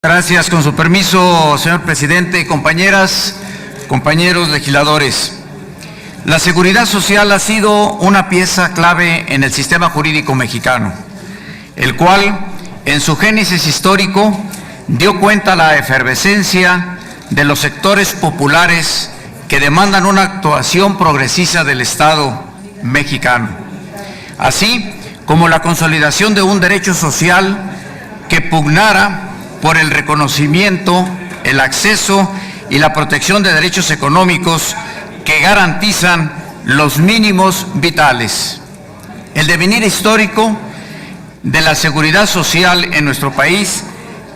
Gracias. Con su permiso, señor presidente, compañeras, compañeros legisladores. La seguridad social ha sido una pieza clave en el sistema jurídico mexicano, el cual, en su génesis histórico, dio cuenta la efervescencia de los sectores populares que demandan una actuación progresista del Estado mexicano, así como la consolidación de un derecho social que pugnara por el reconocimiento, el acceso y la protección de derechos económicos que garantizan los mínimos vitales. El devenir histórico de la seguridad social en nuestro país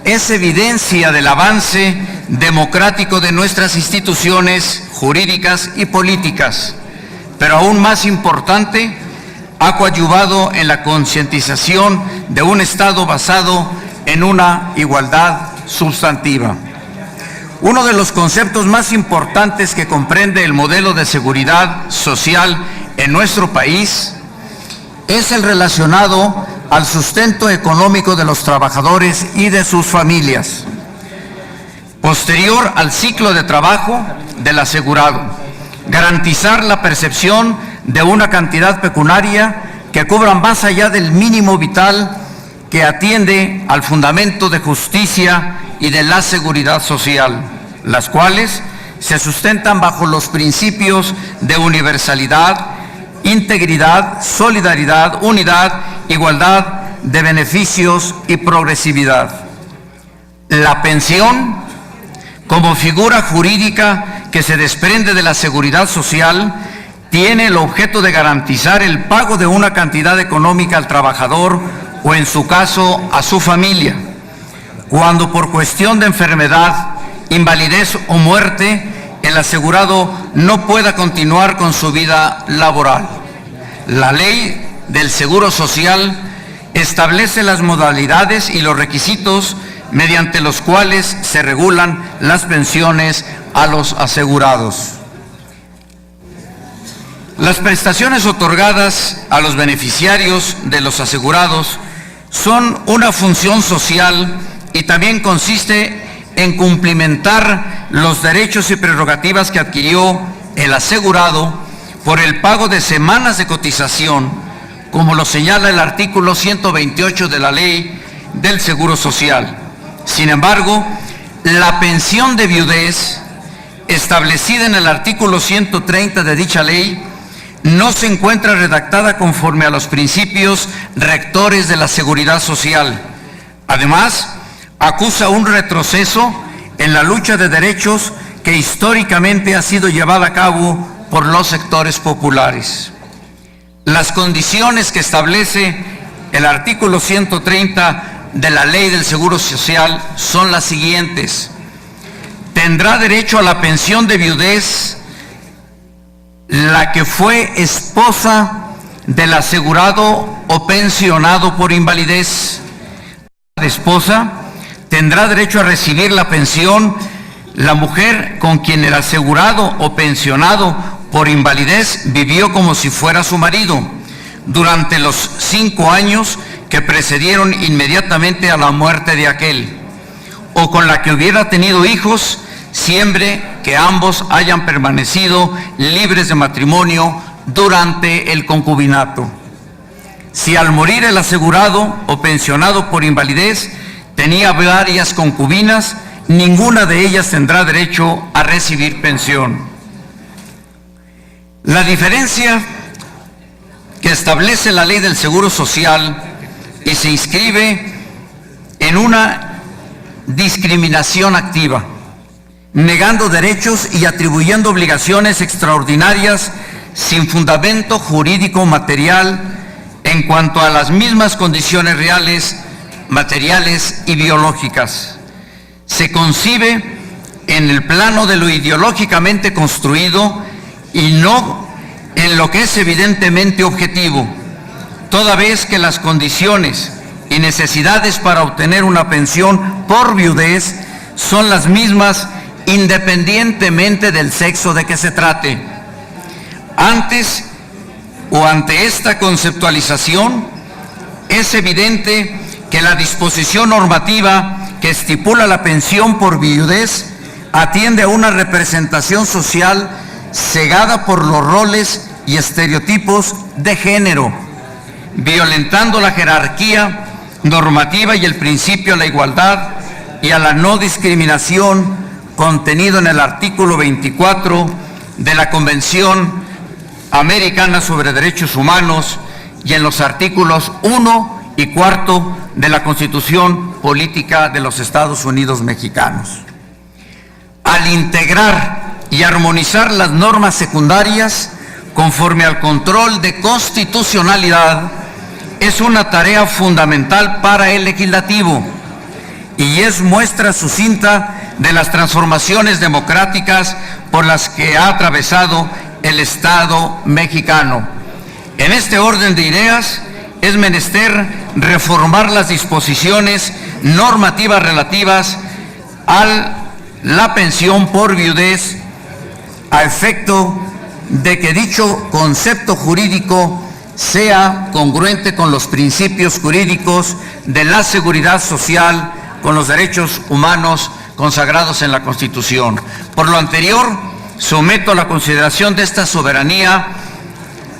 es evidencia del avance democrático de nuestras instituciones jurídicas y políticas, pero aún más importante, ha coadyuvado en la concientización de un Estado basado en una igualdad sustantiva. Uno de los conceptos más importantes que comprende el modelo de seguridad social en nuestro país es el relacionado al sustento económico de los trabajadores y de sus familias, posterior al ciclo de trabajo del asegurado, garantizar la percepción de una cantidad pecuniaria que cubra más allá del mínimo vital que atiende al fundamento de justicia y de la seguridad social, las cuales se sustentan bajo los principios de universalidad, integridad, solidaridad, unidad, igualdad de beneficios y progresividad. La pensión, como figura jurídica que se desprende de la seguridad social, tiene el objeto de garantizar el pago de una cantidad económica al trabajador o, en su caso, a su familia, cuando por cuestión de enfermedad, invalidez o muerte, el asegurado no pueda continuar con su vida laboral. La Ley del Seguro Social establece las modalidades y los requisitos mediante los cuales se regulan las pensiones a los asegurados. Las prestaciones otorgadas a los beneficiarios de los asegurados son una función social y también consiste en cumplimentar los derechos y prerrogativas que adquirió el asegurado por el pago de semanas de cotización, como lo señala el artículo 128 de la Ley del Seguro Social. Sin embargo, la pensión de viudez, establecida en el artículo 130 de dicha ley, no se encuentra redactada conforme a los principios rectores de la seguridad social. Además, acusa un retroceso en la lucha de derechos que históricamente ha sido llevada a cabo por los sectores populares. Las condiciones que establece el artículo 130 de la Ley del Seguro Social son las siguientes. Tendrá derecho a la pensión de viudez la que fue esposa del asegurado o pensionado por invalidez. La esposa tendrá derecho a recibir la pensión la mujer con quien el asegurado o pensionado por invalidez vivió como si fuera su marido durante los 5 años que precedieron inmediatamente a la muerte de aquel, o con la que hubiera tenido hijos, siempre que ambos hayan permanecido libres de matrimonio durante el concubinato. Si al morir el asegurado o pensionado por invalidez tenía varias concubinas, ninguna de ellas tendrá derecho a recibir pensión. La diferencia que establece la Ley del Seguro Social y se inscribe en una discriminación activa, negando derechos y atribuyendo obligaciones extraordinarias sin fundamento jurídico material en cuanto a las mismas condiciones reales, materiales y biológicas. Se concibe en el plano de lo ideológicamente construido y no en lo que es evidentemente objetivo, toda vez que las condiciones y necesidades para obtener una pensión por viudez son las mismas independientemente del sexo de que se trate. Antes o ante esta conceptualización, es evidente que la disposición normativa que estipula la pensión por viudez atiende a una representación social cegada por los roles y estereotipos de género, violentando la jerarquía normativa y el principio a la igualdad y a la no discriminación contenido en el artículo 24 de la Convención Americana sobre Derechos Humanos y en los artículos 1 y 4 de la Constitución Política de los Estados Unidos Mexicanos. Al integrar y armonizar las normas secundarias conforme al control de constitucionalidad, es una tarea fundamental para el legislativo y es muestra sucinta de las transformaciones democráticas por las que ha atravesado el Estado mexicano. En este orden de ideas, es menester reformar las disposiciones normativas relativas a la pensión por viudez, a efecto de que dicho concepto jurídico sea congruente con los principios jurídicos de la seguridad social, con los derechos humanos consagrados en la Constitución. Por lo anterior, someto a la consideración de esta soberanía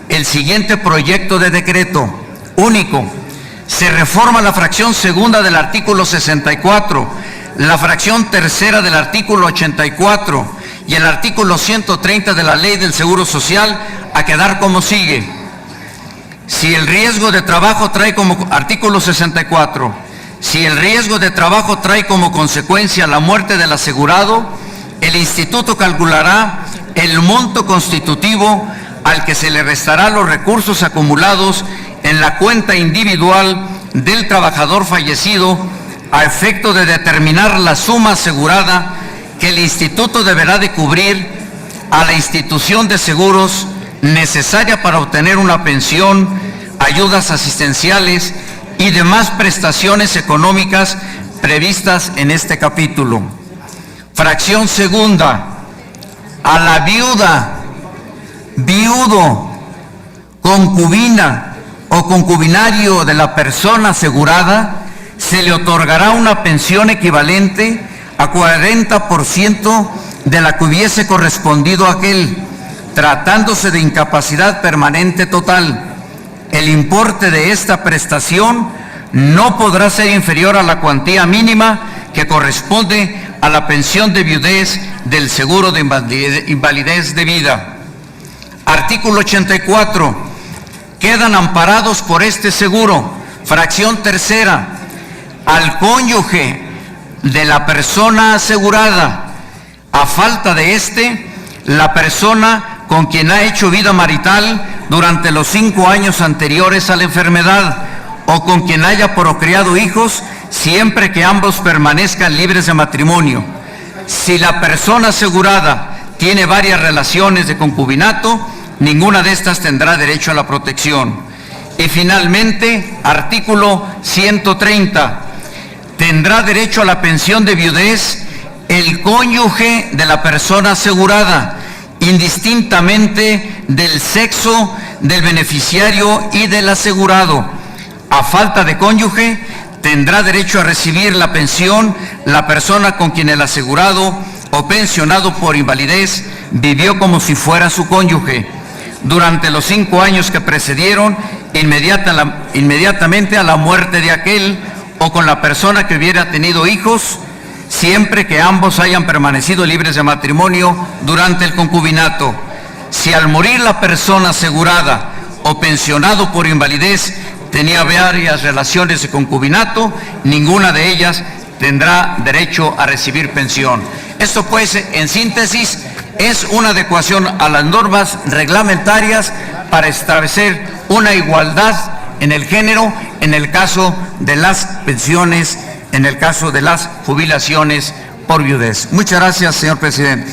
el siguiente proyecto de decreto único. Se reforma la fracción segunda del artículo 64, la fracción tercera del artículo 84 y el artículo 130 de la Ley del Seguro Social a quedar como sigue. Si el riesgo de trabajo trae como, artículo 64, si el riesgo de trabajo trae como consecuencia la muerte del asegurado, el instituto calculará el monto constitutivo al que se le restará los recursos acumulados en la cuenta individual del trabajador fallecido a efecto de determinar la suma asegurada que el instituto deberá de cubrir a la institución de seguros necesaria para obtener una pensión, ayudas asistenciales y demás prestaciones económicas previstas en este capítulo. Fracción segunda, a la viuda, viudo, concubina o concubinario de la persona asegurada, se le otorgará una pensión equivalente a 40% de la que hubiese correspondido a aquel, tratándose de incapacidad permanente total. El importe de esta prestación no podrá ser inferior a la cuantía mínima que corresponde a la pensión de viudez del seguro de invalidez de vida. Artículo 84. Quedan amparados por este seguro, fracción tercera, al cónyuge de la persona asegurada, a falta de éste, la persona con quien ha hecho vida marital durante los 5 años anteriores a la enfermedad o con quien haya procreado hijos, siempre que ambos permanezcan libres de matrimonio. Si la persona asegurada tiene varias relaciones de concubinato, ninguna de estas tendrá derecho a la protección. Y finalmente, artículo 130. Tendrá derecho a la pensión de viudez el cónyuge de la persona asegurada, indistintamente del sexo del beneficiario y del asegurado. A falta de cónyuge, tendrá derecho a recibir la pensión la persona con quien el asegurado o pensionado por invalidez vivió como si fuera su cónyuge durante los 5 años que precedieron inmediatamente a la muerte de aquel, o con la persona que hubiera tenido hijos, siempre que ambos hayan permanecido libres de matrimonio durante el concubinato. Si al morir la persona asegurada o pensionado por invalidez tenía varias relaciones de concubinato, ninguna de ellas tendrá derecho a recibir pensión. Esto, pues, en síntesis, es una adecuación a las normas reglamentarias para establecer una igualdad en el género en el caso de las pensiones, en el caso de las jubilaciones por viudez. Muchas gracias, señor presidente.